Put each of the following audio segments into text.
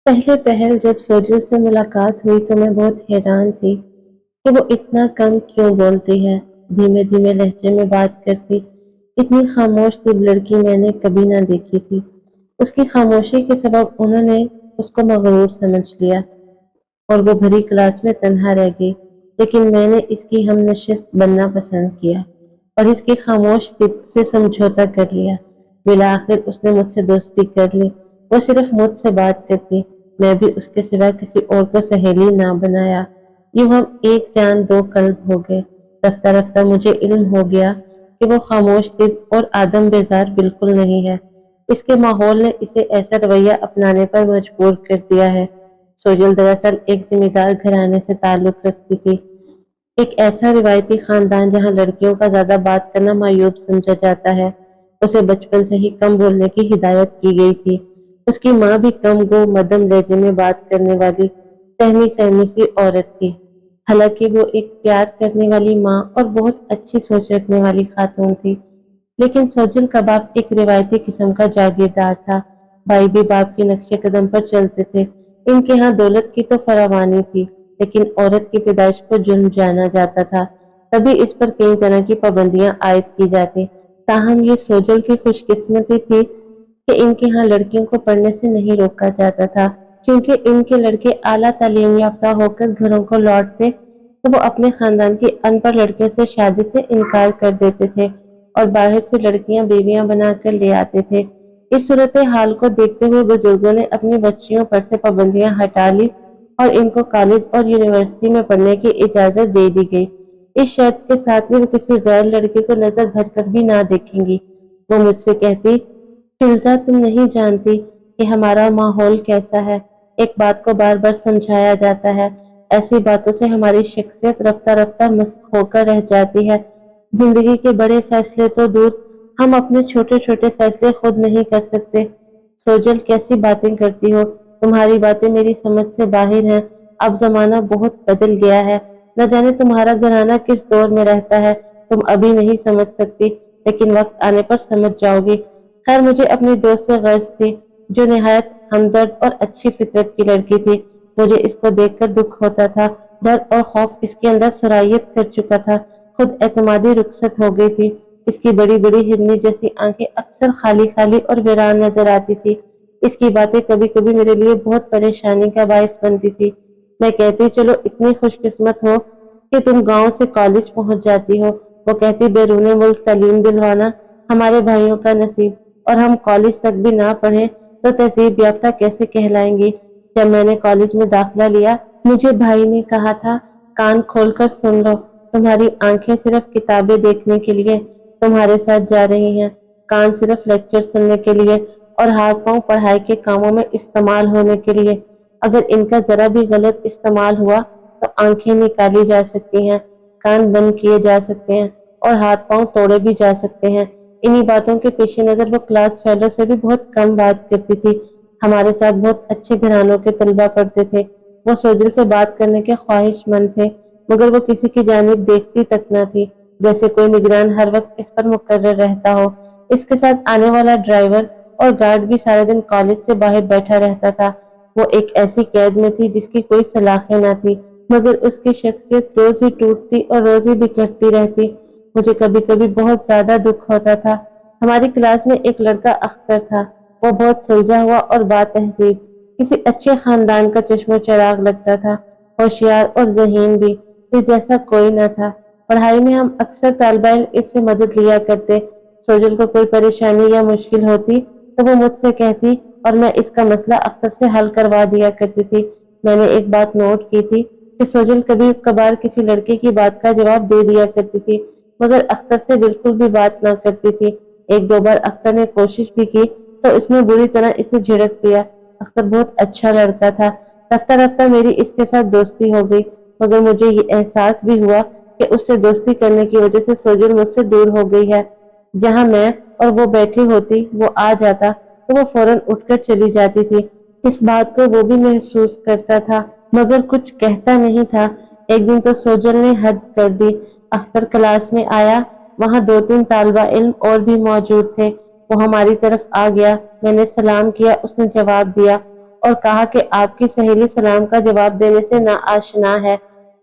پہلے پہل جب سوجل سے ملاقات ہوئی تو میں بہت حیران تھی کہ وہ اتنا کم کیوں بولتی ہے، دھیمے دھیمے لہجے میں بات کرتی، اتنی خاموش دل لڑکی میں نے کبھی نہ دیکھی تھی۔ اس کی خاموشی کے سبب انہوں نے اس کو مغرور سمجھ لیا اور وہ بھری کلاس میں تنہا رہ گئی، لیکن میں نے اس کی ہم نشست بننا پسند کیا اور اس کی خاموش دل سے سمجھوتا کر لیا۔ بالآخر اس نے مجھ سے دوستی کر لی، وہ صرف مجھ سے بات کرتی، میں بھی اس کے سوا کسی اور کو سہیلی نہ بنایا۔ یوں ہم ایک جان دو قلب ہو گئے۔ رفتہ رفتہ مجھے علم ہو گیا کہ وہ خاموش دل اور آدم بیزار بالکل نہیں ہے۔ اس کے ماحول نے اسے ایسا رویہ اپنانے پر مجبور کر دیا ہے۔ سوجل دراصل ایک ذمہ دار گھرانے سے تعلق رکھتی تھی، ایک ایسا روایتی خاندان جہاں لڑکیوں کا زیادہ بات کرنا معیوب سمجھا جاتا ہے۔ اسے بچپن سے ہی کم بولنے کی ہدایت کی گئی تھی۔ اس کی ماں بھی کم گو مدم لہجے میں بات کرنے والی سہمی سہمی سی عورت تھی۔ حالانکہ وہ ایک پیار کرنے والی ماں اور بہت اچھی سوچ رکھنے والی خاتون تھی، لیکن سوجل کا باپ ایک روایتی قسم کا جاگیردار تھا۔ بھائی بھی باپ کے نقش قدم پر چلتے تھے۔ ان کے ہاں دولت کی تو فراوانی تھی، لیکن عورت کی پیدائش کو جرم جانا جاتا تھا، تبھی اس پر کئی طرح کی پابندیاں عائد کی جاتی۔ تاہم یہ سوجل کی خوش قسمتی تھی کہ ان کے ہاں لڑکیوں کو پڑھنے سے نہیں روکا جاتا تھا، کیونکہ ان کے لڑکے اعلیٰ تعلیم یافتہ ہو کر گھروں کو لوٹتے تو وہ اپنے خاندان کی ان پڑھ لڑکیوں سے شادی سے انکار کر دیتے تھے اور باہر سے لڑکیاں بیویاں بنا کر لے آتے تھے۔ اس صورتحال کو دیکھتے ہوئے بزرگوں نے اپنی بچیوں پر سے پابندیاں ہٹا لی اور ان کو کالج اور یونیورسٹی میں پڑھنے کی اجازت دے دی گئی، اس شرط کے ساتھ بھی وہ کسی غیر لڑکے کو نظر بھر کر بھی نہ دیکھیں گی۔ وہ مجھ سے کہتی، فلزا تم نہیں جانتی کہ ہمارا ماحول کیسا ہے، ایک بات کو بار بار سمجھایا جاتا ہے، ایسی باتوں سے ہماری شخصیت رفتہ رفتہ مسخ ہو کر رہ جاتی ہے۔ زندگی کے بڑے فیصلے تو دور، ہم اپنے چھوٹے چھوٹے فیصلے خود نہیں کر سکتے۔ سوجل کیسی باتیں کرتی ہو، تمہاری باتیں میری سمجھ سے باہر ہیں۔ اب زمانہ بہت بدل گیا ہے، نہ جانے تمہارا گھرانہ کس دور میں رہتا ہے، تم ابھی نہیں سمجھ سکتی، لیکن وقت آنے پر سمجھ جاؤ گی۔ خیر مجھے اپنی دوست سے غرض تھی، جو نہایت ہمدرد اور اچھی فطرت کی لڑکی تھی۔ مجھے اس کو دیکھ کر دکھ ہوتا تھا، ڈر اور خوف اس کے اندر سرایت کر چکا تھا، خود اعتمادی رخصت ہو گئی تھی۔ اس کی بڑی بڑی ہرنی جیسی آنکھیں اکثر خالی خالی اور ویران نظر آتی تھی۔ اس کی باتیں کبھی کبھی میرے لیے بہت پریشانی کا باعث بنتی تھی۔ میں کہتی چلو اتنی خوش قسمت ہو کہ تم گاؤں سے کالج پہنچ جاتی ہو، وہ کہتی بیرون ملک تعلیم دلوانا ہمارے بھائیوں کا نصیب، اور ہم کالج تک بھی نہ پڑھیں تو تہذیب یافتہ کیسے کہلائیں گی۔ جب میں نے کالج میں داخلہ لیا مجھے بھائی نے کہا تھا، کان کھول کر سن لو، تمہاری آنکھیں صرف کتابیں دیکھنے کے لیے تمہارے ساتھ جا رہی ہیں، کان صرف لیکچر سننے کے لیے اور ہاتھ پاؤں پڑھائی کے کاموں میں استعمال ہونے کے لیے۔ اگر ان کا ذرا بھی غلط استعمال ہوا تو آنکھیں نکالی جا سکتی ہیں، کان بند کیے جا سکتے ہیں اور ہاتھ پاؤں توڑے بھی جا سکتے ہیں۔ انہی باتوں کے پیش نظر وہ کلاس فیلو سے بھی بہت کم بات کرتی تھی۔ ہمارے ساتھ بہت اچھے گھرانوں کے طلباء پڑھتے تھے، وہ سوجل سے بات کرنے کے خواہش مند تھے، مگر وہ کسی کی جانب دیکھتی تک نہ تھی، جیسے کوئی نگران ہر وقت اس پر مقرر رہتا ہو۔ اس کے ساتھ آنے والا ڈرائیور اور گارڈ بھی سارے دن کالج سے باہر بیٹھا رہتا تھا۔ وہ ایک ایسی قید میں تھی جس کی کوئی سلاخیں نہ تھی، مگر اس کی شخصیت روز ہی ٹوٹتی اور روز ہی بکھرتی رہتی۔ مجھے کبھی کبھی بہت زیادہ دکھ ہوتا تھا۔ ہماری کلاس میں ایک لڑکا اختر تھا، وہ بہت سلجھا ہوا اور با تہذیب، کسی اچھے خاندان کا چشم و چراغ لگتا تھا، ہوشیار اور ذہین بھی، اس جیسا کوئی نہ تھا۔ پڑھائی میں ہم اکثر طالبہ علم اس سے مدد لیا کرتے، سوجل کو کوئی پریشانی یا مشکل ہوتی تو وہ مجھ سے کہتی اور میں اس کا مسئلہ اختر سے حل کروا دیا کرتی تھی۔ میں نے ایک بات نوٹ کی تھی کہ سوجل کبھی کبھار کسی لڑکے کی بات کا جواب دے دیا کرتی تھی، مگر اختر سے بالکل بھی بات نہ کرتی تھی۔ ایک دو بار اختر نے کوشش بھی کی تو اس نے بری طرح اسے جھڑک دیا۔ اختر بہت اچھا لڑکا تھا، رفتہ رفتہ میری اس کے ساتھ دوستی ہو گئی، مگر مجھے یہ احساس بھی ہوا کہ اس سے دوستی کرنے کی وجہ سے سوجل مجھ سے دور ہو گئی ہے۔ جہاں میں اور وہ بیٹھی ہوتی وہ آ جاتا تو وہ فوراً اٹھ کر چلی جاتی تھی۔ اس بات کو وہ بھی محسوس کرتا تھا، مگر کچھ کہتا نہیں تھا۔ ایک دن تو سوجل نے حد کر دی، اختر کلاس میں آیا، وہاں دو تین طالبہ علم اور بھی موجود تھے، وہ ہماری طرف آ گیا، میں نے سلام کیا، اس نے جواب دیا اور کہا کہ آپ کی سہیلی سلام کا جواب دینے سے ناآشنا ہے،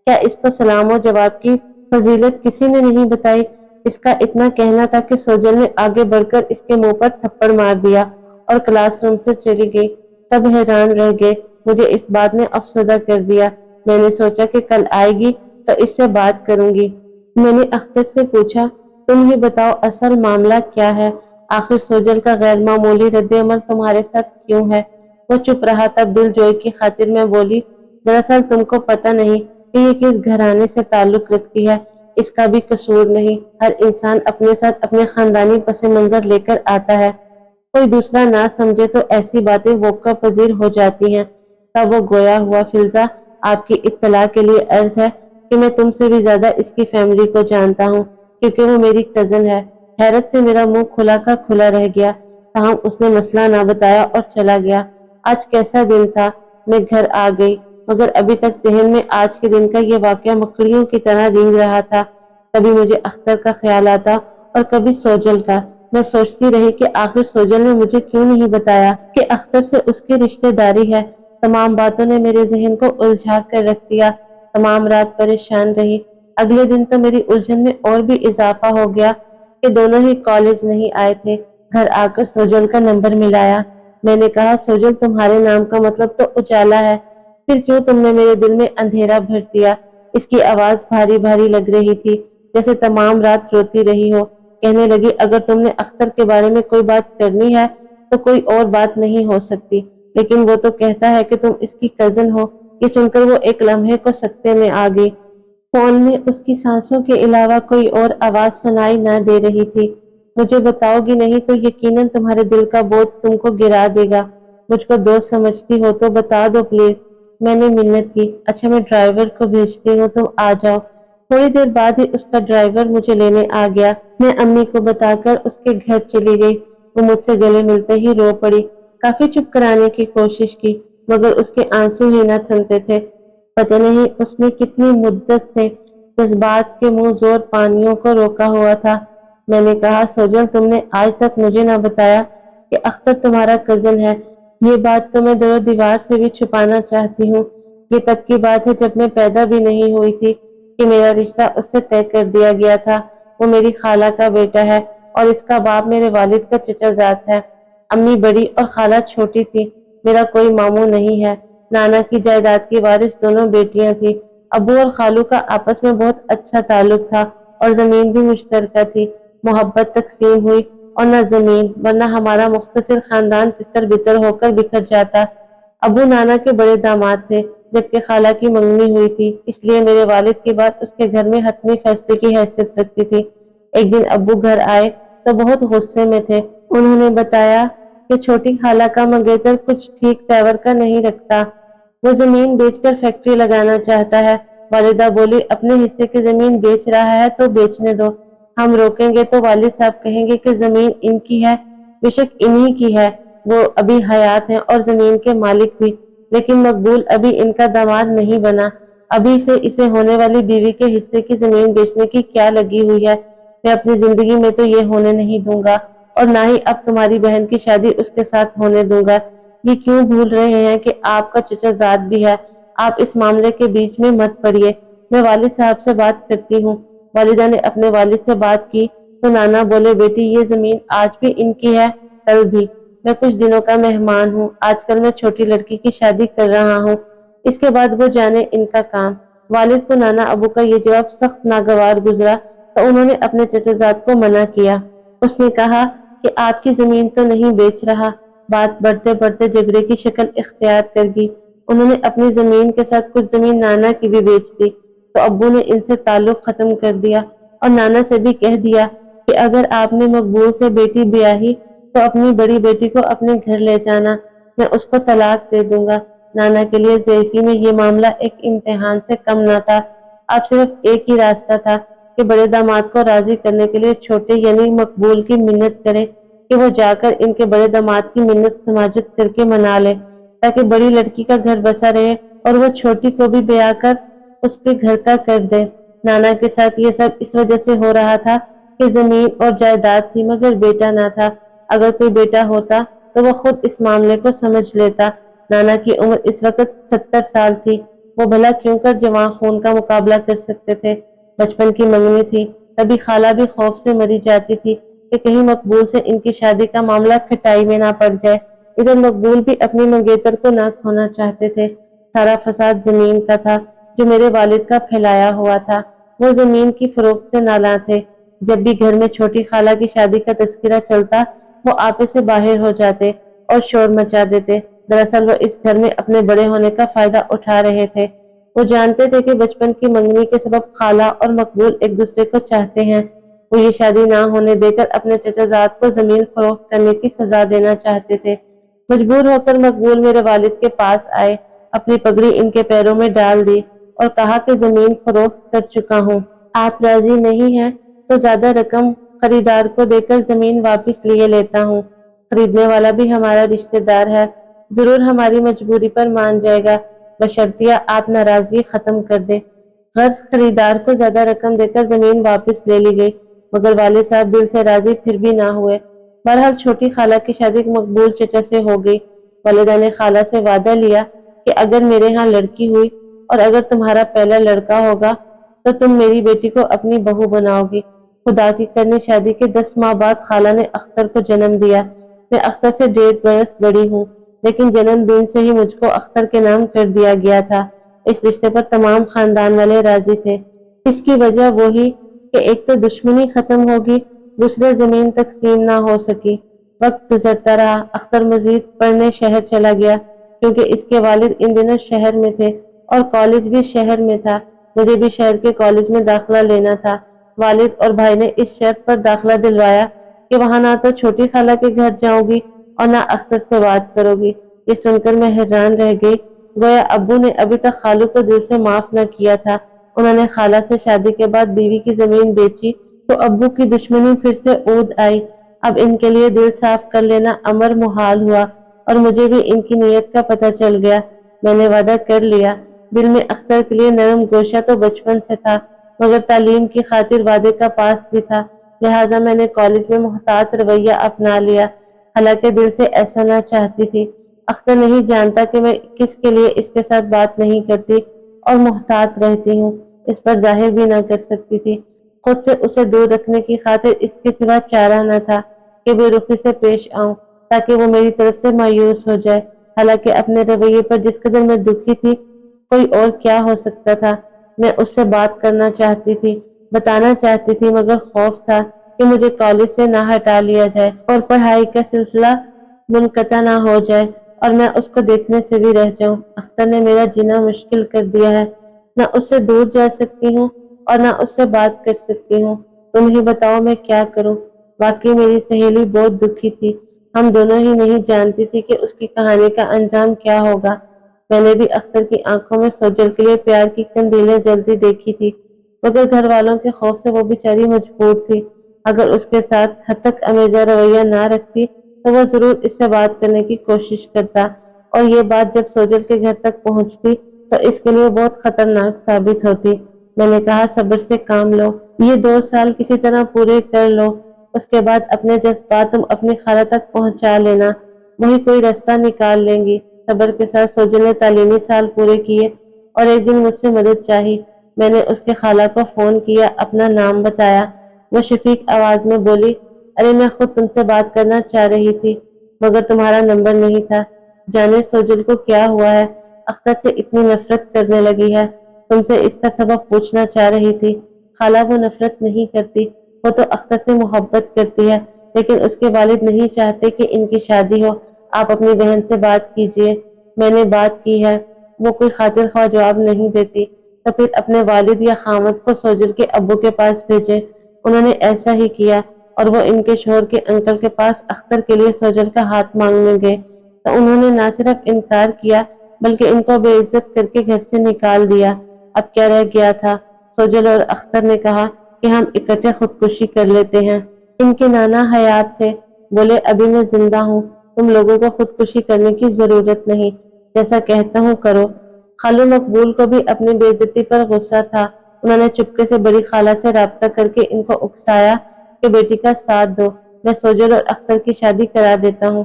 کیا اس کو سلام و جواب کی فضیلت کسی نے نہیں بتائی؟ اس کا اتنا کہنا تھا کہ سوجل نے آگے بڑھ کر اس کے منہ پر تھپڑ مار دیا اور کلاس روم سے چلی گئی۔ سب حیران رہ گئے، مجھے اس بات نے افسردہ کر دیا۔ میں نے سوچا کہ کل آئے گی تو اس سے بات کروں گی۔ میں نے اختر سے پوچھا، تم ہی بتاؤ اصل معاملہ کیا ہے؟ آخر سوجل کا غیر معمولی رد عمل تمہارے ساتھ کیوں ہے؟ وہ چپ رہا تھا۔ دل جوئی کی خاطر میں بولی، دراصل تم کو پتہ نہیں کہ یہ کس گھرانے سے تعلق رکھتی ہے، اس کا بھی قصور نہیں۔ ہر انسان اپنے ساتھ اپنے خاندانی پس منظر لے کر آتا ہے، کوئی دوسرا نہ سمجھے تو ایسی باتیں وقوع پذیر ہو جاتی ہیں۔ تب وہ گویا ہوا، فلزا آپ کی اطلاع کے لیے عرض ہے کہ میں تم سے بھی زیادہ اس کی فیملی کو جانتا ہوں، کیونکہ وہ میری کزن ہے۔ حیرت سے میرا منہ کھلا کا کھلا رہ گیا، تاہم اس نے مسئلہ نہ بتایا اور چلا گیا۔ آج کیسا دن تھا؟ میں گھر آ گئی، مگر ابھی تک ذہن میں آج کے دن کا یہ واقعہ مکڑیوں کی طرح رینگ رہا تھا۔ کبھی مجھے اختر کا خیال آتا اور کبھی سوجل کا۔ میں سوچتی رہی کہ آخر سوجل نے مجھے کیوں نہیں بتایا کہ اختر سے اس کی رشتہ داری ہے۔ تمام باتوں نے میرے ذہن کو الجھا کر رکھ دیا۔ تمام رات پریشان رہی۔ اگلے دن تو میری الجھن میں اور بھی اضافہ ہو گیا کہ دونوں ہی کالج نہیں آئے تھے۔ گھر آ کر سوجل کا نمبر ملایا۔ میں نے کہا، سوجل تمہارے نام کا مطلب تو اجالا ہے، پھر کیوں تم نے میرے دل میں اندھیرا بھر دیا؟ اس کی آواز بھاری بھاری لگ رہی تھی، جیسے تمام رات روتی رہی ہو۔ کہنے لگی، اگر تم نے اختر کے بارے میں کوئی بات کرنی ہے تو کوئی اور بات نہیں ہو سکتی، لیکن وہ تو کہتا ہے کہ تم اس کی کزن ہو۔ یہ سن کر وہ ایک لمحے کو سکتے میں آ گئی۔ فون میں اس کی سانسوں کے علاوہ کوئی اور آواز سنائی نہ دے رہی تھی۔ مجھے بتاؤ گی نہیں تو یقیناً تمہارے دل کا بوجھ تم کو گرا دے گا۔ مجھ کو دوست سمجھتی ہو تو بتا دو پلیز۔ میں نے منت کی۔ اچھا، میں ڈرائیور کو بھیجتی ہوں، تم آ جاؤ۔ تھوڑی دیر بعد ہی اس کا ڈرائیور مجھے لینے آ گیا۔ میں امی کو بتا کر اس کے گھر چلی گئی۔ وہ مجھ سے گلے ملتے ہی رو پڑی۔ کافی چپ کرانے کی کوشش کی، مگر اس کے آنسو ہی نہ تھمتے تھے۔ پتہ نہیں اس نے کتنی مدت سے جذبات کے منہ زور پانیوں کو روکا ہوا تھا۔ میں نے کہا، سوجل تم نے آج تک مجھے نہ بتایا کہ اختر تمہارا کزن ہے۔ یہ بات تو میں در و دیوار سے بھی چھپانا چاہتی ہوں۔ یہ تب کی بات ہے جب میں پیدا بھی نہیں ہوئی تھی کہ میرا رشتہ اس سے طے کر دیا گیا تھا۔ وہ میری خالہ کا بیٹا ہے اور اس کا باپ میرے والد کا چچا زاد ہے۔ امی بڑی اور خالہ چھوٹی تھی۔ میرا کوئی ماموں نہیں ہے۔ نانا کی جائیداد کی وارث دونوں بیٹیاں تھیں۔ ابو اور خالو کا آپس میں بہت اچھا تعلق تھا اور زمین بھی مشترکہ تھی۔ محبت تقسیم ہوئی اور نہ زمین، ورنہ ہمارا مختصر خاندان تتر بتر ہو کر بکھر جاتا۔ ابو نانا کے بڑے داماد تھے، جبکہ خالہ کی منگنی ہوئی تھی، اس لیے میرے والد کی بات اس کے گھر میں حتمی فیصلے کی حیثیت رکھتی تھی۔ ایک دن ابو گھر آئے تو بہت غصے میں تھے۔ انہوں نے بتایا کہ چھوٹی خالہ کا منگیتر کچھ ٹھیک تیور کا نہیں رکھتا، وہ زمین بیچ کر فیکٹری لگانا چاہتا ہے۔ والدہ بولی، اپنے حصے کی زمین بیچ رہا ہے تو بیچنے دو، ہم روکیں گے تو والد صاحب کہیں گے کہ زمین ان کی ہے۔ بے شک انہی کی ہے، وہ ابھی حیات ہیں اور زمین کے مالک بھی، لیکن مقبول ابھی ان کا داماد نہیں بنا۔ ابھی سے اسے ہونے والی بیوی کے حصے کی زمین بیچنے کی کیا لگی ہوئی ہے؟ میں اپنی زندگی میں تو یہ ہونے نہیں دوں گا، اور نہ ہی اب تمہاری بہن کی شادی اس کے ساتھ ہونے دوں گا۔ یہ کیوں بھول رہے ہیں کہ آپ کا چچا زاد بھی ہے؟ آپ اس معاملے کے بیچ میں مت پڑیے، میں والد صاحب سے بات کرتی ہوں۔ والدہ نے اپنے والد سے بات کی تو نانا بولے، بیٹی یہ زمین آج بھی ان کی ہے، کل بھی۔ میں کچھ دنوں کا مہمان ہوں، آج کل میں چھوٹی لڑکی کی شادی کر رہا ہوں، اس کے بعد وہ جانے ان کا کام۔ والد کو نانا ابو کا یہ جواب سخت ناگوار گزرا تو انہوں نے اپنے چچا زاد کو منع کیا۔ اس نے کہا کہ آپ کی زمین تو نہیں بیچ رہا۔ بات بڑھتے بڑھتے جھگڑے کی شکل اختیار کر گئی۔ انہوں نے اپنی زمین کے ساتھ کچھ زمین نانا کی بھی بیچ دی تو ابو نے ان سے تعلق ختم کر دیا اور نانا سے بھی کہہ دیا کہ اگر آپ نے مقبول سے بیٹی بیاہی تو اپنی بڑی بیٹی کو اپنے گھر لے جانا، میں اس کو طلاق دے دوں گا۔ نانا کے لیے ضعیفی میں یہ معاملہ ایک امتحان سے کم نہ تھا۔ اب صرف ایک ہی راستہ تھا کہ بڑے داماد کو راضی کرنے کے لیے چھوٹے یعنی مقبول کی منت کرے کہ وہ جا کر ان کے بڑے داماد کی منت سماجت کر کے منا لے، تاکہ بڑی لڑکی کا گھر بسا رہے اور وہ چھوٹی کو بھی بیاہ کر اس کے گھر کا کر دے۔ نانا کے ساتھ یہ سب اس وجہ سے ہو رہا تھا کہ زمین اور جائیداد تھی مگر بیٹا نہ تھا۔ اگر کوئی بیٹا ہوتا تو وہ خود اس معاملے کو سمجھ لیتا، نانا کی عمر اس وقت 70 سال تھی، وہ بھلا کیوں کر جوان خون کا مقابلہ کر سکتے تھے۔ بچپن کی منگنی تھی، کبھی خالہ بھی خوف سے مری جاتی تھی کہ کہیں مقبول سے ان کی شادی کا معاملہ کھٹائی میں نہ پڑ جائے۔ ادھر مقبول بھی اپنی منگیتر کو نہ کھونا چاہتے تھے۔ سارا فساد زمین کا تھا جو میرے والد کا پھیلایا ہوا تھا۔ وہ زمین کی فروخت سے نالاں تھے۔ جب بھی گھر میں چھوٹی خالہ کی شادی کا تذکرہ چلتا، وہ آپے سے باہر ہو جاتے اور شور مچا دیتے۔ دراصل وہ اس گھر میں اپنے بڑے ہونے کا فائدہ اٹھا رہے تھے۔ وہ جانتے تھے کہ بچپن کی منگنی کے سبب خالہ اور مقبول ایک دوسرے کو چاہتے ہیں۔ وہ یہ شادی نہ ہونے دے کر اپنے چچا زاد کو زمین فروخت کرنے کی سزا دینا چاہتے تھے۔ مجبور ہو کر مقبول میرے والد کے پاس آئے، اپنی پگڑی ان کے پیروں میں ڈال دی اور کہا کہ زمین فروخت کر چکا ہوں۔ آپ راضی نہیں ہیں تو زیادہ رقم خریدار کو دے کر زمین واپس لیے لیتا ہوں۔ خریدنے والا بھی ہمارا رشتہ دار ہے، ضرور ہماری مجبوری پر مان جائے گا، بشرطیہ آپ ناراضگی ختم کر دیں۔ غرض خریدار کو زیادہ رقم دے کر زمین واپس لے لی گئی، مگر والد صاحب دل سے راضی پھر بھی نہ ہوئے۔ بہرحال چھوٹی خالہ کی شادی مقبول چچا سے ہو گئی۔ والدہ نے خالہ سے وعدہ لیا کہ اگر میرے ہاں لڑکی ہوئی اور اگر تمہارا پہلا لڑکا ہوگا تو تم میری بیٹی کو اپنی بہو بناؤ گی۔ خدا کی کرنی شادی کے 10 ماہ بعد خالہ نے اختر کو جنم دیا۔ میں اختر سے 1.5 برس بڑی ہوں، لیکن جنم دن سے ہی مجھ کو اختر کے نام کر دیا گیا تھا۔ اس رشتے پر تمام خاندان والے راضی تھے۔ اس کی وجہ وہی کہ ایک تو دشمنی ختم ہوگی، دوسرے زمین تقسیم نہ ہو سکی۔ وقت گزرتا رہا، اختر مزید پڑھنے شہر چلا گیا، کیونکہ اس کے والد ان دنوں شہر میں تھے اور کالج بھی شہر میں تھا۔ مجھے بھی شہر کے کالج میں داخلہ لینا تھا۔ والد اور بھائی نے اس شرط پر داخلہ دلوایا کہ وہاں نہ تو چھوٹی خالہ کے گھر جاؤں گی اور نہ اختر سے بات کرو گی۔ یہ سن کر میں حیران رہ گئی، گویا ابو نے ابھی تک خالو کو دل سے معاف نہ کیا تھا۔ انہوں نے خالہ سے شادی کے بعد بیوی کی زمین بیچی تو ابو کی دشمنی پھر سے عود آئی۔ اب ان کے لیے دل صاف کر لینا امر محال ہوا اور مجھے بھی ان کی نیت کا پتہ چل گیا۔ میں نے وعدہ کر لیا۔ دل میں اختر کے لیے نرم گوشہ تو بچپن سے تھا، مگر تعلیم کی خاطر وعدے کا پاس بھی تھا، لہٰذا میں نے کالج میں محتاط رویہ اپنا لیا، حالانکہ دل سے ایسا نہ چاہتی تھی۔ اختر نہیں جانتا کہ میں کس کے لیے اس کے ساتھ بات نہیں کرتی اور محتاط رہتی ہوں، اس پر ظاہر بھی نہ کر سکتی تھی۔ خود سے اسے دور رکھنے کی خاطر اس کے سوا چارہ نہ تھا کہ بے رخی سے پیش آؤں تاکہ وہ میری طرف سے مایوس ہو جائے، حالانکہ اپنے رویے پر جس قدر میں دکھی تھی، کوئی اور کیا ہو سکتا تھا۔ میں اس سے بات کرنا چاہتی تھی، بتانا چاہتی تھی، مگر خوف تھا کہ مجھے کالج سے نہ ہٹا لیا جائے اور پڑھائی کا سلسلہ منقطع نہ ہو جائے اور میں اس کو دیکھنے سے بھی رہ جاؤں۔ اختر نے میرا جینا مشکل کر دیا ہے، نہ اس سے دور جا سکتی ہوں اور نہ اس سے بات کر سکتی ہوں۔ تم ہی بتاؤ میں کیا کروں۔ واقعی میری سہیلی بہت دکھی تھی، ہم دونوں ہی نہیں جانتی تھی کہ اس کی کہانی کا انجام کیا ہوگا۔ میں نے بھی اختر کی آنکھوں میں سوجل کے لیے پیار کی قندیلیں جلتی دیکھی تھی، مگر گھر والوں کے خوف سے وہ بیچاری مجبور تھی۔ اگر اس کے ساتھ ہتک امیزہ رویہ نہ رکھتی تو وہ ضرور اس سے بات کرنے کی کوشش کرتا، اور یہ بات جب سوجل کے گھر تک پہنچتی تو اس کے لیے بہت خطرناک ثابت ہوتی۔ میں نے کہا صبر سے کام لو، یہ 2 سال کسی طرح پورے کر لو، اس کے بعد اپنے جذبات تم اپنی خالہ تک پہنچا لینا، وہی کوئی راستہ نکال لیں گی۔ صبر کے ساتھ سوجل نے تعلیمی سال پورے کیے اور ایک دن مجھ سے مدد چاہی۔ میں نے اس کے خالہ کو فون کیا، اپنا نام بتایا۔ وہ شفیق آواز میں بولی، ارے میں خود تم سے بات کرنا چاہ رہی تھی، مگر تمہارا نمبر نہیں تھا۔ جانے سوجل کو کیا ہوا ہے، اختر سے اتنی نفرت کرنے لگی ہے، تم سے اس کا سبب پوچھنا چاہ رہی تھی۔ خالہ وہ نفرت نہیں کرتی، وہ تو اختر سے محبت کرتی ہے، لیکن اس کے والد نہیں چاہتے کہ ان کی شادی ہو۔ آپ اپنی بہن سے بات کیجیے۔ میں نے بات کی ہے، وہ کوئی خاطر خواہ جواب نہیں دیتی، تو پھر اپنے والد یا خامد کو سوجل کے ابو کے پاس بھیجے۔ انہوں نے ایسا ہی کیا اور وہ ان کے شوہر کے انکل کے پاس اختر کے لیے سوجل کا ہاتھ مانگنے گئے تو انہوں نے نہ صرف انکار کیا بلکہ ان کو بے عزت کر کے گھر سے نکال دیا۔ اب کیا رہ گیا تھا؟ سوجل اور اختر نے کہا کہ ہم اکٹھے خودکشی کر لیتے ہیں۔ ان کے نانا حیات تھے، بولے ابھی میں زندہ ہوں، تم لوگوں کو خودکشی کرنے کی ضرورت نہیں، جیسا کہتا ہوں کرو۔ خالو مقبول کو بھی اپنی بے عزتی پر غصہ تھا، انہوں نے چپکے سے بڑی خالہ سے رابطہ کر کے ان کو اکسایا کہ بیٹی کا ساتھ دو، میں سوجل اور اختر کی شادی کرا دیتا ہوں۔